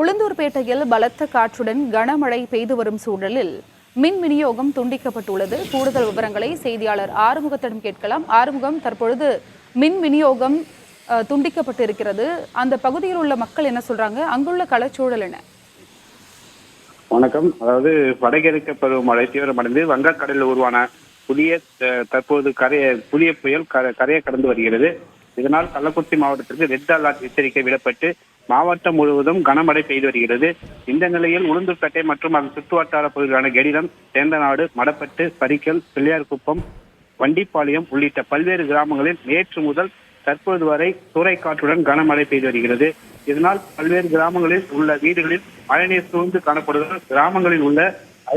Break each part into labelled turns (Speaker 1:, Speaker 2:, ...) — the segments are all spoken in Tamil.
Speaker 1: உளுந்தூர்பேட்டையில் பலத்த காற்றுடன் கனமழை பெய்து வரும் சூழலில் மின் விநியோகம் துண்டிக்கப்பட்டுள்ளது. கூடுதல் விவரங்களை செய்தியாளர் ஆறுமுகத்திடம் கேட்கலாம். ஆறுமுகம், தற்பொழுது மின் விநியோகம் துண்டிக்கப்பட்டிருக்கிறது. அந்த பகுதியில் உள்ள மக்கள் என்ன சொல்றாங்க? அங்குள்ள களச்சூழல் என்ன?
Speaker 2: வணக்கம். அதாவது வடகிழக்கு பருவமழை தீவிரமடைந்து வங்கக்கடலில் உருவான தற்போது புதிய புயல் கரையை கடந்து வருகிறது. இதனால் கள்ளக்குறிச்சி மாவட்டத்திற்கு ரெட் அலர்ட் எச்சரிக்கை விடப்பட்டு மாவட்டம் முழுவதும் கனமழை பெய்து வருகிறது. இந்த நிலையில் உளுந்தூர்பேட்டை மற்றும் அதன் சுற்றுவட்டார பகுதிகளான கெடிலம், சேந்தநாடு, மடப்பட்டு, பரிக்கல், பிள்ளையார்குப்பம், வண்டிப்பாளையம் உள்ளிட்ட பல்வேறு கிராமங்களில் நேற்று முதல் தற்போது வரை சூறைக்காற்றுடன் கனமழை பெய்து வருகிறது. இதனால் பல்வேறு கிராமங்களில் உள்ள வீடுகளில் மழைநீர் சூழ்ந்து காணப்படுவதால் கிராமங்களில் உள்ள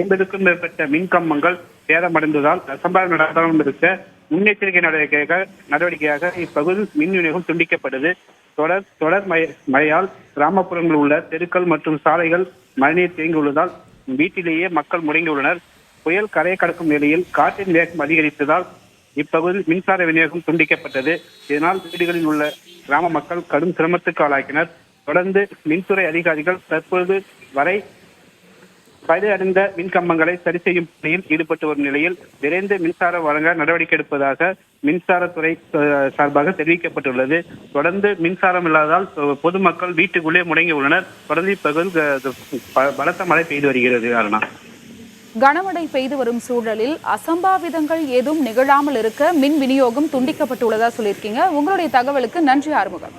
Speaker 2: 50க்கும் மேற்பட்ட மின்கம்பங்கள் சேதமடைந்ததால் அசம்பாவிதம் நடத்தாமல் இருக்க முன்னெச்சரிக்கை நடவடிக்கையாக இப்பகுதியில் மின் விநியோகம் துண்டிக்கப்பட்டது. தொடர் மழையால் கிராமப்புறங்களில் உள்ள தெருக்கள் மற்றும் சாலைகள் மழைநீர் தேங்கியுள்ளதால் வீட்டிலேயே மக்கள் முடங்கியுள்ளனர். புயல் கரையை கடக்கும் நிலையில் காற்றின் வேகம் அதிகரித்ததால் இப்பகுதியில் மின்சார விநியோகம் துண்டிக்கப்பட்டது. இதனால் வீடுகளில் உள்ள கிராம மக்கள் கடும் சிரமத்துக்கு ஆளாக்கினர். தொடர்ந்து மின்துறை அதிகாரிகள் தற்பொழுது வரை பழுதடைந்த மின்கம்பங்களை சரி செய்யும் பணியில் ஈடுபட்டு வரும் நிலையில் விரைந்து மின்சாரம் வழங்க நடவடிக்கை எடுப்பதாக மின்சாரத்துறை சார்பாக தெரிவிக்கப்பட்டுள்ளது. தொடர்ந்து மின்சாரம் இல்லாததால் பொதுமக்கள் வீட்டுக்குள்ளே முடங்கி உள்ளனர். தொடர்ந்து இப்பகுதியில் பலத்த மழை பெய்து வருகிறது. அருணா,
Speaker 1: கனமழை பெய்து வரும் சூழலில் அசம்பாவிதங்கள் ஏதும் நிகழாமல் இருக்க மின் விநியோகம் துண்டிக்கப்பட்டுள்ளதா சொல்லியிருக்கீங்க. உங்களுடைய தகவலுக்கு நன்றி ஆறுமுகம்.